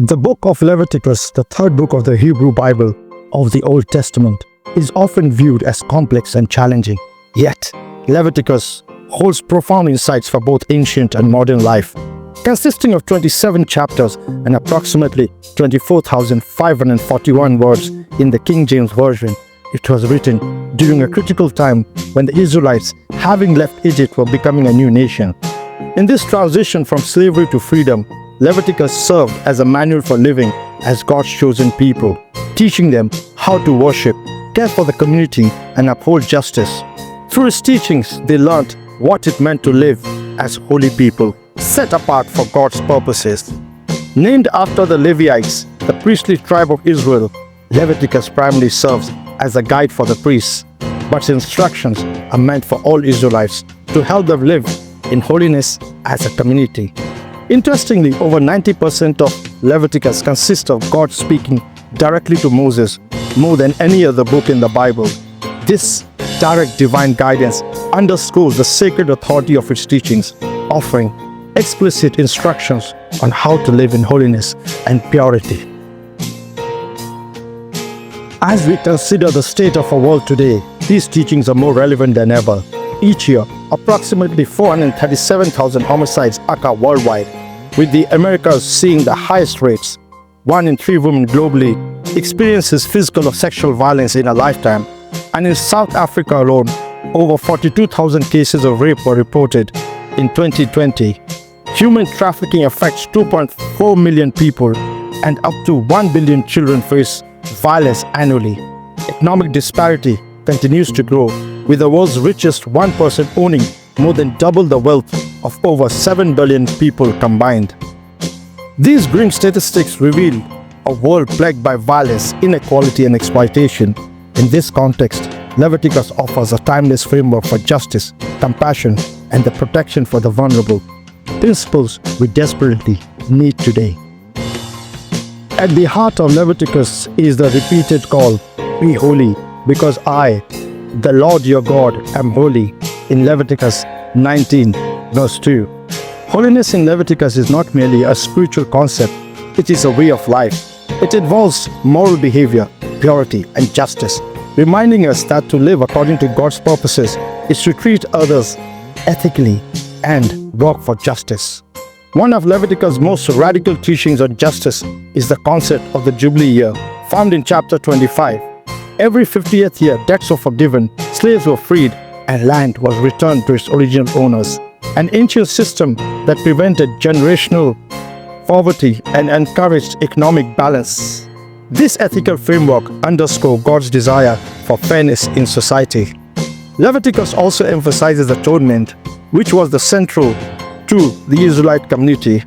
The book of Leviticus, the third book of the Hebrew Bible of the Old Testament, is often viewed as complex and challenging. Yet, Leviticus holds profound insights for both ancient and modern life. Consisting of 27 chapters and approximately 24,541 words in the King James Version, it was written during a critical time when the Israelites, having left Egypt, were becoming a new nation. In this transition from slavery to freedom, Leviticus served as a manual for living as God's chosen people, teaching them how to worship, care for the community, and uphold justice. Through his teachings, they learned what it meant to live as holy people, set apart for God's purposes. Named after the Levites, the priestly tribe of Israel, Leviticus primarily serves as a guide for the priests, but its instructions are meant for all Israelites to help them live in holiness as a community. Interestingly, over 90% of Leviticus consists of God speaking directly to Moses more than any other book in the Bible. This direct divine guidance underscores the sacred authority of its teachings, offering explicit instructions on how to live in holiness and purity. As we consider the state of our world today, these teachings are more relevant than ever. Each year, approximately 437,000 homicides occur worldwide, with the Americas seeing the highest rates. 1 in 3 women globally experiences physical or sexual violence in a lifetime, and in South Africa alone, over 42,000 cases of rape were reported in 2020. Human trafficking affects 2.4 million people, and up to 1 billion children face violence annually. Economic disparity continues to grow, with the world's richest 1% owning more than double the wealth of over 7 billion people combined. These grim statistics reveal a world plagued by violence, inequality, and exploitation. In this context, Leviticus offers a timeless framework for justice, compassion, and the protection for the vulnerable, principles we desperately need today. At the heart of Leviticus is the repeated call, "Be holy, because I, the Lord your God, am holy," in Leviticus 19, verse 2. Holiness in Leviticus is not merely a spiritual concept, it is a way of life. It involves moral behavior, purity, and justice, reminding us that to live according to God's purposes is to treat others ethically and work for justice. One of Leviticus' most radical teachings on justice is the concept of the Jubilee year, found in chapter 25. Every 50th year, debts were forgiven, slaves were freed, and land was returned to its original owners. An ancient system that prevented generational poverty and encouraged economic balance. This ethical framework underscores God's desire for fairness in society. Leviticus also emphasizes atonement, which was the central to the Israelite community.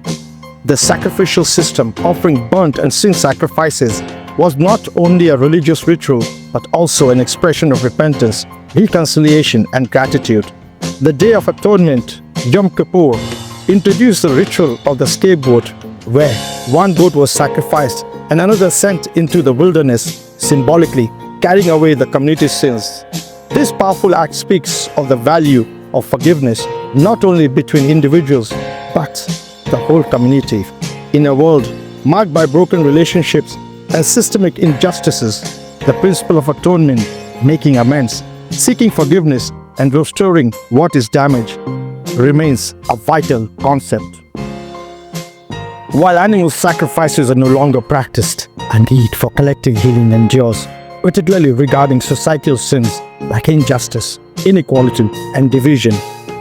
The sacrificial system, offering burnt and sin sacrifices, was not only a religious ritual, but also an expression of repentance, reconciliation, and gratitude. The Day of Atonement, Yom Kippur, introduced the ritual of the scapegoat, where one goat was sacrificed and another sent into the wilderness, symbolically carrying away the community's sins. This powerful act speaks of the value of forgiveness, not only between individuals, but the whole community. In a world marked by broken relationships and systemic injustices, the principle of atonement, making amends, seeking forgiveness, and restoring what is damaged, remains a vital concept. While animal sacrifices are no longer practiced, a need for collective healing endures, particularly regarding societal sins like injustice, inequality, and division.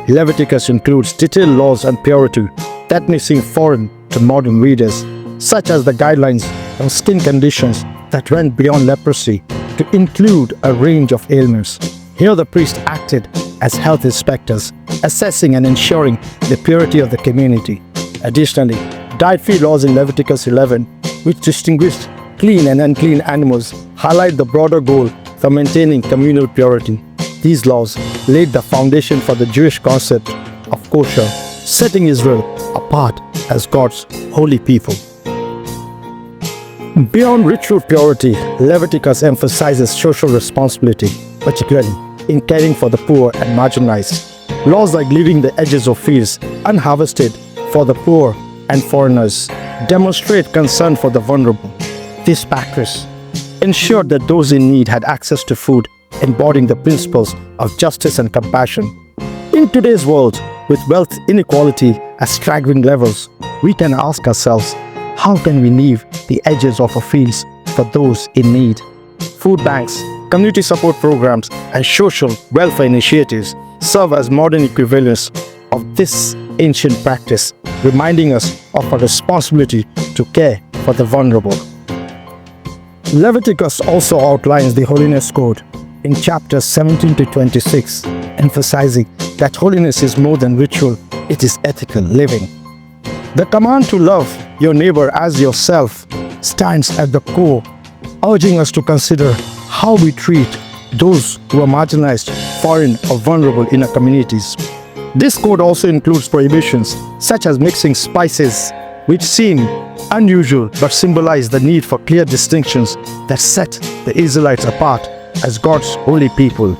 Leviticus includes detailed laws on purity that may seem foreign to modern readers, such as the guidelines on skin conditions that went beyond leprosy to include a range of ailments. Here the priest acted as health inspectors, assessing and ensuring the purity of the community. Additionally, dietary laws in Leviticus 11, which distinguished clean and unclean animals, highlight the broader goal for maintaining communal purity. These laws laid the foundation for the Jewish concept of kosher, setting Israel apart as God's holy people. Beyond ritual purity, Leviticus emphasizes social responsibility, particularly in caring for the poor and marginalized. Laws like leaving the edges of fields unharvested for the poor and foreigners demonstrate concern for the vulnerable. This practice ensured that those in need had access to food, embodying the principles of justice and compassion. In today's world, with wealth inequality at staggering levels, we can ask ourselves, how can we leave the edges of our fields for those in need? Food banks, community support programs, and social welfare initiatives serve as modern equivalents of this ancient practice, reminding us of our responsibility to care for the vulnerable. Leviticus also outlines the Holiness Code in chapters 17 to 26, emphasizing that holiness is more than ritual, it is ethical living. The command to love your neighbor as yourself stands at the core, urging us to consider how we treat those who are marginalized, foreign, or vulnerable in our communities. This code also includes prohibitions such as mixing spices, which seem unusual but symbolize the need for clear distinctions that set the Israelites apart as God's holy people.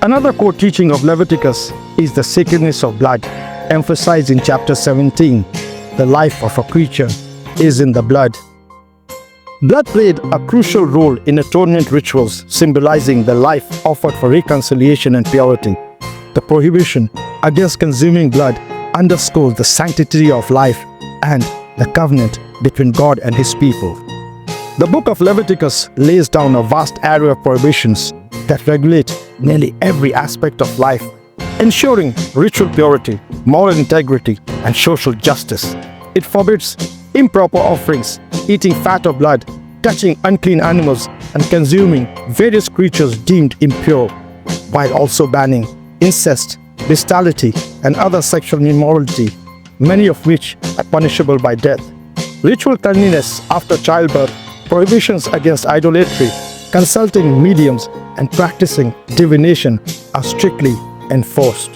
Another core teaching of Leviticus is the sacredness of blood, emphasized in chapter 17. The life of a creature is in the blood. Blood played a crucial role in atonement rituals, symbolizing the life offered for reconciliation and purity. The prohibition against consuming blood underscores the sanctity of life and the covenant between God and His people. The book of Leviticus lays down a vast array of prohibitions that regulate nearly every aspect of life, ensuring ritual purity, moral integrity, and social justice. It forbids improper offerings, eating fat or blood, touching unclean animals, and consuming various creatures deemed impure, while also banning incest, bestiality, and other sexual immorality, many of which are punishable by death. Ritual cleanliness after childbirth, prohibitions against idolatry, consulting mediums, and practicing divination are strictly enforced.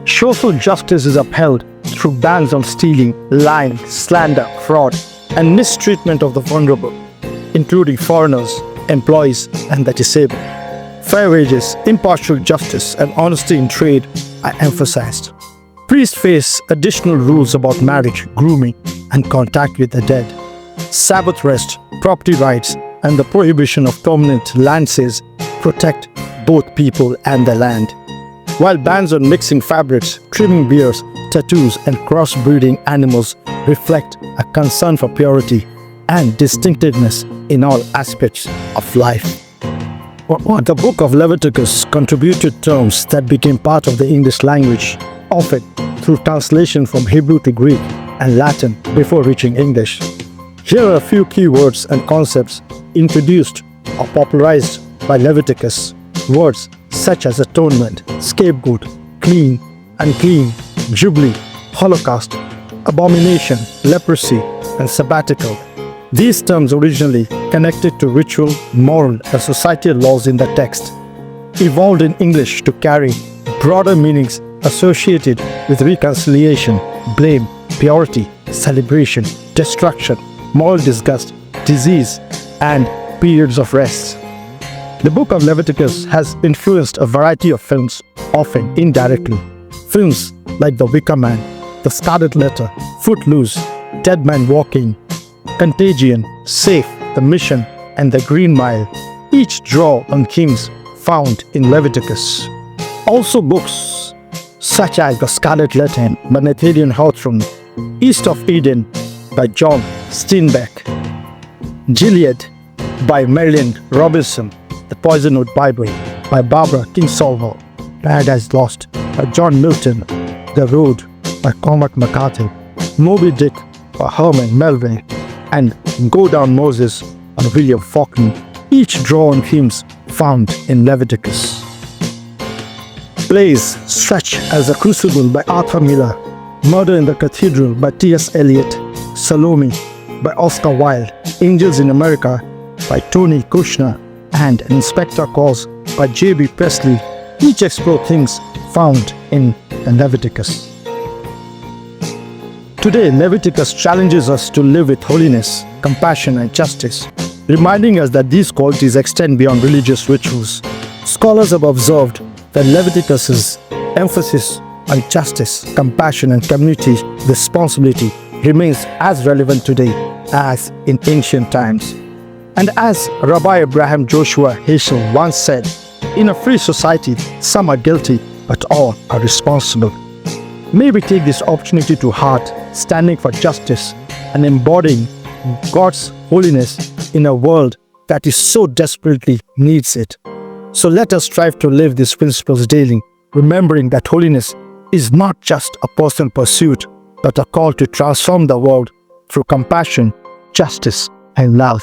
Social justice is upheld through bans on stealing, lying, slander, fraud, and mistreatment of the vulnerable, including foreigners, employees, and the disabled. Fair wages, impartial justice, and honesty in trade are emphasized. Priests face additional rules about marriage, grooming, and contact with the dead. Sabbath rest, property rights, and the prohibition of permanent land sales protect both people and the land. While bans on mixing fabrics, trimming beards, tattoos, and crossbreeding animals reflect a concern for purity and distinctiveness in all aspects of life. The book of Leviticus contributed terms that became part of the English language, often through translation from Hebrew to Greek and Latin before reaching English. Here are a few key words and concepts introduced or popularized by Leviticus. Words such as atonement, scapegoat, clean, unclean, jubilee, holocaust, abomination, leprosy, and sabbatical. These terms originally connected to ritual, moral, and societal laws in the text, evolved in English to carry broader meanings associated with reconciliation, blame, purity, celebration, destruction, moral disgust, disease, and periods of rest. The book of Leviticus has influenced a variety of films, often indirectly. Films like The Wicker Man, the Scarlet Letter, Footloose, Dead Man Walking, Contagion, Safe, The Mission, and The Green Mile each draw on themes found in Leviticus. Also books such as The Scarlet Letter by Nathaniel Hawthorne, East of Eden by John Steinbeck, Gilead by Marilyn Robinson, The Poisonwood Bible by Barbara Kingsolver, Paradise Lost by John Milton, The Road by Cormac McCarthy, Moby Dick by Herman Melville, and Go Down Moses by William Faulkner each draw on themes found in Leviticus. Plays such as The Crucible by Arthur Miller, Murder in the Cathedral by T.S. Eliot, Salome by Oscar Wilde, Angels in America by Tony Kushner, and Inspector Calls by J.B. Presley each explore things found in Leviticus. Today, Leviticus challenges us to live with holiness, compassion, and justice, reminding us that these qualities extend beyond religious rituals. Scholars have observed that Leviticus's emphasis on justice, compassion, and community responsibility remains as relevant today as in ancient times. And as Rabbi Abraham Joshua Heschel once said, in a free society, some are guilty, but all are responsible. May we take this opportunity to heart, standing for justice and embodying God's holiness in a world that is so desperately needs it. So let us strive to live these principles daily, remembering that holiness is not just a personal pursuit, but a call to transform the world through compassion, justice, and love.